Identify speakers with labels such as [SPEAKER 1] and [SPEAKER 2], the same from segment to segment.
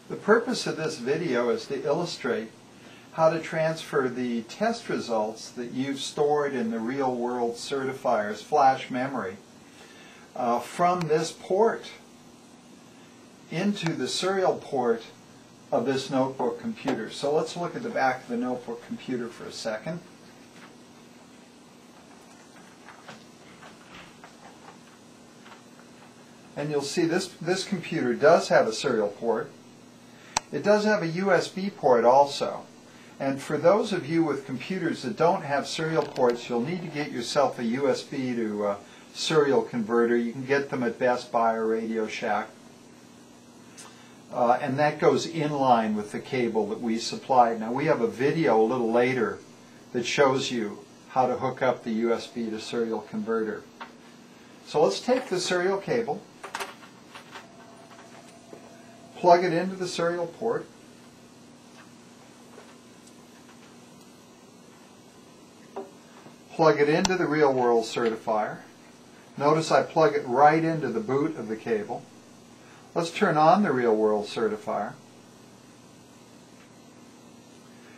[SPEAKER 1] The purpose of this video is to illustrate how to transfer the test results that you've stored in the real-world Certifier's flash memory from this port into the serial port of this notebook computer. So let's look at the back of the notebook computer for a second. And you'll see this computer does have a serial port. It does have a USB port also. And for those of you with computers that don't have serial ports, you'll need to get yourself a USB to serial converter. You can get them at Best Buy or Radio Shack. And that goes in line with the cable that we supplied. Now we have a video a little later that shows you how to hook up the USB to serial converter. So let's take the serial cable, plug it into the serial port, plug it into the real-world Certifier. Notice I plug it right into the boot of the cable. Let's turn on the real-world Certifier.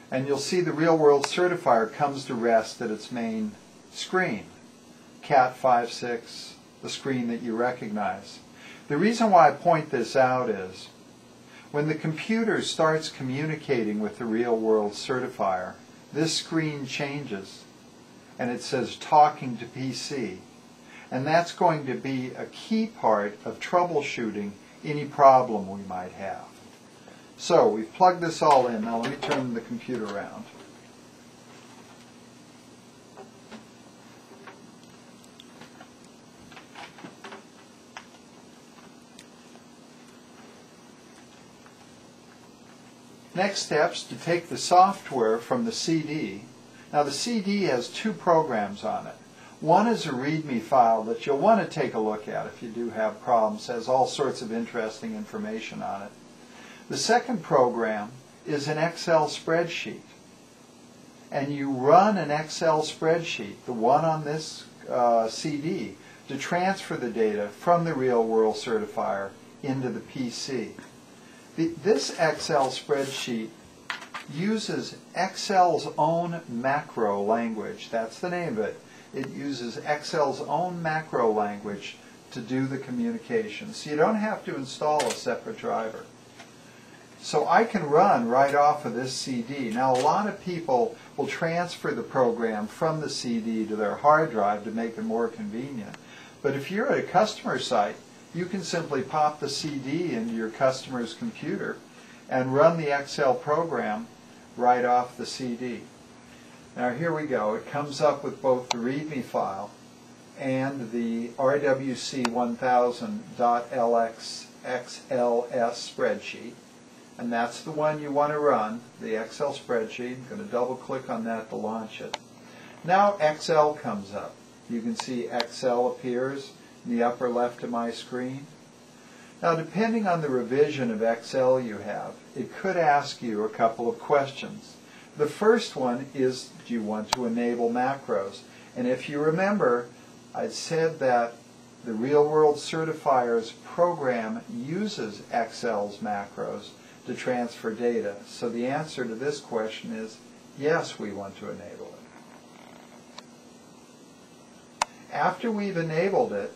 [SPEAKER 1] And you'll see the real-world Certifier comes to rest at its main screen. Cat56, the screen that you recognize. The reason why I point this out is when the computer starts communicating with the real-world Certifier, this screen changes and it says talking to PC. And that's going to be a key part of troubleshooting any problem we might have. So we've plugged this all in. Now let me turn the computer around. Next steps to take the software from the CD. Now the CD has two programs on it. One is a README file that you'll want to take a look at if you do have problems. It has all sorts of interesting information on it. The second program is an Excel spreadsheet. And you run an Excel spreadsheet, the one on this CD, to transfer the data from the real-world Certifier into the PC. This Excel spreadsheet uses Excel's own macro language. That's the name of it. It uses Excel's own macro language to do the communication. So you don't have to install a separate driver. So I can run right off of this CD. Now a lot of people will transfer the program from the CD to their hard drive to make it more convenient. But if you're at a customer site, you can simply pop the CD into your customer's computer and run the Excel program right off the CD. Now here we go. It comes up with both the README file and the rwc1000.lxxls spreadsheet. And that's the one you want to run, the Excel spreadsheet. I'm going to double click on that to launch it. Now Excel comes up. You can see Excel appears in the upper left of my screen. Now depending on the revision of Excel you have, it could ask you a couple of questions. The first one is, do you want to enable macros? And if you remember, I said that the real-world Certifier's program uses Excel's macros to transfer data. So the answer to this question is, yes, we want to enable it. After we've enabled it,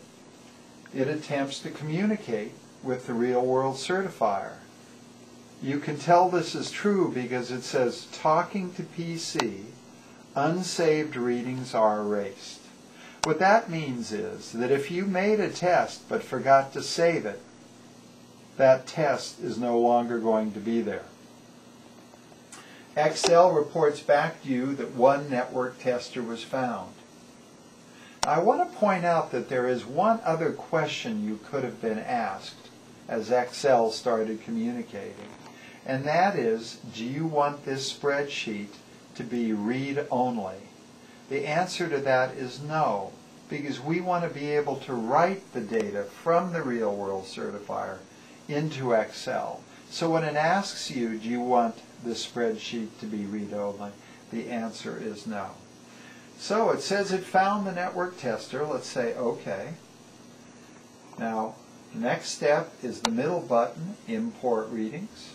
[SPEAKER 1] it attempts to communicate with the real-world Certifier. You can tell this is true because it says, talking to PC, unsaved readings are erased. What that means is that if you made a test but forgot to save it, that test is no longer going to be there. Excel reports back to you that one network tester was found. I want to point out that there is one other question you could have been asked as Excel started communicating. And that is, do you want this spreadsheet to be read-only? The answer to that is no, because we want to be able to write the data from the real-world Certifier into Excel. So when it asks you, do you want this spreadsheet to be read-only, the answer is no. So it says it found the network tester. Let's say OK. Now, the next step is the middle button, Import Readings.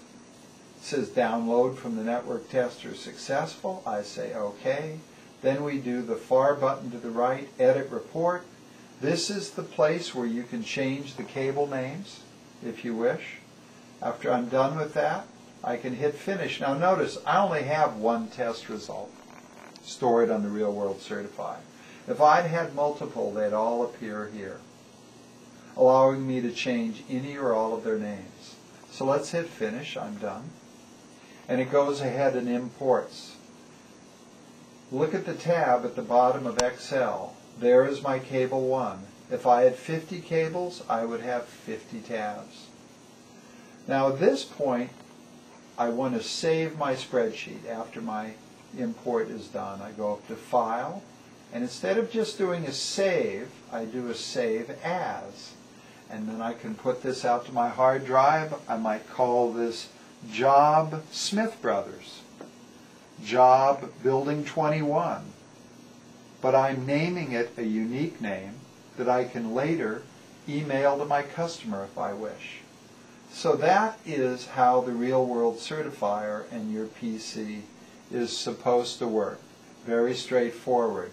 [SPEAKER 1] says download from the network tester successful. I say OK. Then we do the far button to the right, edit report. This is the place where you can change the cable names if you wish. After I'm done with that, I can hit finish. Now notice, I only have one test result stored on the Real World Certifier. If I'd had multiple, they'd all appear here, allowing me to change any or all of their names. So let's hit finish. I'm done. And it goes ahead and imports. Look at the tab at the bottom of Excel. There is my cable 1. If I had 50 cables, I would have 50 tabs. Now at this point, I want to save my spreadsheet after my import is done. I go up to File, and instead of just doing a save, I do a Save As. And then I can put this out to my hard drive. I might call this Job Smith Brothers, Job Building 21. But I'm naming it a unique name that I can later email to my customer if I wish. So that is how the Real World Certifier and your PC is supposed to work. Very straightforward.